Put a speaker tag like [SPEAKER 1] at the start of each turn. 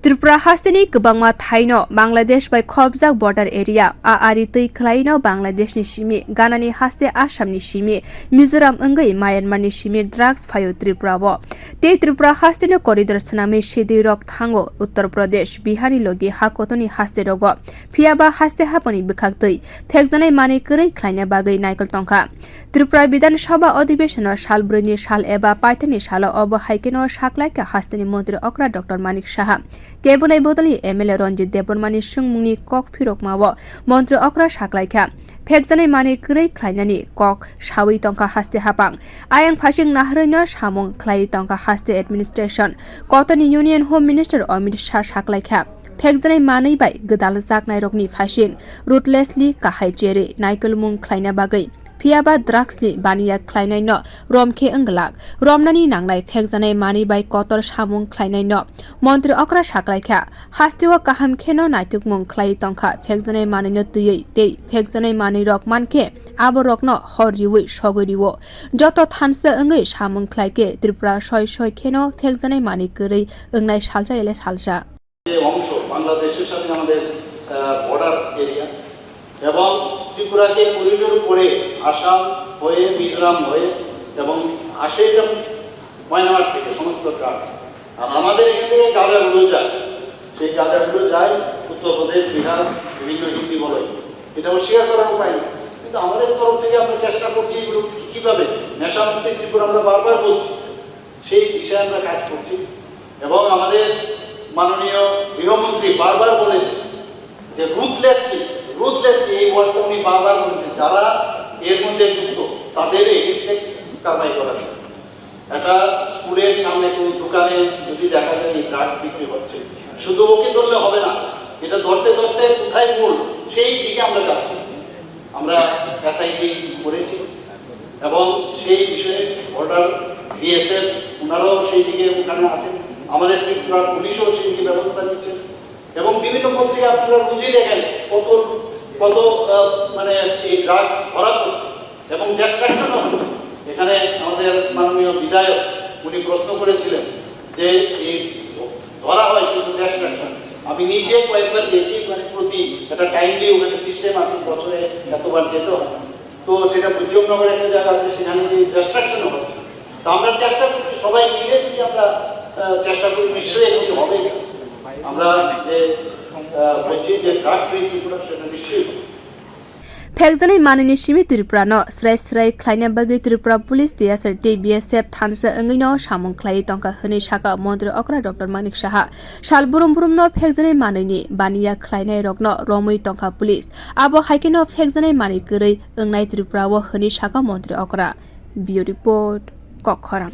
[SPEAKER 1] Tripura hasteni Kebeng thaino Bangladesh by Phekjak border area ari tui khwlaino Bangladesh ni simi Ghana ni haste Assam ni simi Mizoram engai Myanmar ni simi drugs phayo Tripura bo te Tripura hasteni corridor sanami shidi rok thango Uttar Pradesh Bihar ni logi hakotoni haste rogo phiaba haste haponi bikhaktui Phekjaknai mani kwrei khwlaina bagai naikol tongkha Tripura bidhansabha अधिवेशन साल ब्रैनि साल एबा पाइथानि सालो अब हाइकेनो साख्लाइका हास्तेनि मन्त्री okra Dr.Manik saha Kebeng bodol MLA Ranjit debbarmani swng kok phirogma montri okra saklaika Phekjaknai mani kwrei khwlainani kok sawi tongka haste hapang ayang phasing'Ruthlessly'gosimwng samung khwlai tongka haste administration kotoni union home minister Amit saklaika Phekjaknai mani bai khwlainairok ni phasing'Ruthlessly'gosimwng naikol mung khwlaina bagai phiaba drugs ni bania khwlainai no romkhe englak romnani nangnai Phekjaknai mani bai kotor samung khwlainai no montri okra saklaikha hasteo kaham kheno naituk mung khwlai tongkha Phekjaknai mani no tui tei Phekjaknai mani rok mankhe abo rok no horiwi sogoriwo joto thansa engai samung khwlaike Tripura soi kheno Phekjaknai mani kwrei engnai salsa ele salsa
[SPEAKER 2] অংশ বাংলাদেশের সাথে আমাদের border area এবং ত্রিপুরাকে corridor করে আসাম হয়ে মিজোরাম হয়ে এবং আসে মায়ানমার থেকে সমস্ত ট্রাক আর আমাদের এখান থেকে গাঁজাগুলো যায় সেই গাঁজাগুলো যায় উত্তরপ্রদেশ বিহার বিভিন্ন হিন্দি বলে এটা অস্বীকার করার উপায় নেই কিন্তু আমাদের তরফ থেকে আমরা চেষ্টা করছি এগুলো কীভাবে নেশামুক্তি ত্রিপুরা আমরা বারবার বলছি সেই দিশায় আমরা কাজ করছি এবং আমাদের মাননীয় গৃহমন্ত্রী বারবার বলেছে যে রুথলেসলি এই ওয়ার্ডটা উনি বারবার বলেছেন যারা এর মধ্যে যুক্ত তাদের এগেইনস্টে কারবাই করা একটা স্কুলের সামনে কোনো দোকানে যদি দেখা যায় এই ড্রাগ বিক্রি হচ্ছে শুধু ওকে ধরলে হবে না এটা ধরতে ধরতে কোথায় মূল সেই দিকে আমরা যাচ্ছি আমরা এসআইটি করেছি এবং সেই বিষয়ে বর্ডার বিএসএফ ওনারাও সেই দিকে ওখানে আছেন আমাদের ত্রিপুরা পুলিশও সেই দিকে ব্যবস্থা নিচ্ছে এবং বিভিন্ন পত্রিকা আপনারা বুঝিয়ে দেখেন কত মানে এই ড্রাগস ধরা পড়ছে এবং ডিস্ট্রাকশনও হচ্ছে এখানে আমাদের মাননীয় বিধায়ক উনি প্রশ্ন করেছিলেন যে এই ধরা হয় কিন্তু ডিস্ট্রাকশন আমি নিজে কয়েকবার গেছি মানে প্রতি একটা টাইমলি ওখানে সিস্টেম আছে বছরে এতবার যেতে হয় তো সেটা দুর্যোগনগর একটা জায়গা আছে সেখানে ডিস্ট্রাকশনও হচ্ছে তো আমরা চেষ্টা করছি সবাই মিলে যদি আমরা চেষ্টা করি নিশ্চয়ই এগুলি হবে আমরা যে বলছি যে ড্রাগ ফ্রি ত্রিপুরা সেটা নিশ্চয়ই
[SPEAKER 1] Phekjaknai manini simi Tripura no srai khwlaina bagai Tripura police DSR BSF thansa engai no samung khwlai tongka hini saka montri okra Dr.Manik saha sal burum no Phekjaknai manini bania khwlainairok no romui tongka police abo haike no Phekjaknai mani kwrei engnai Tripura o hini saka montri okra Bureau report Kokhoram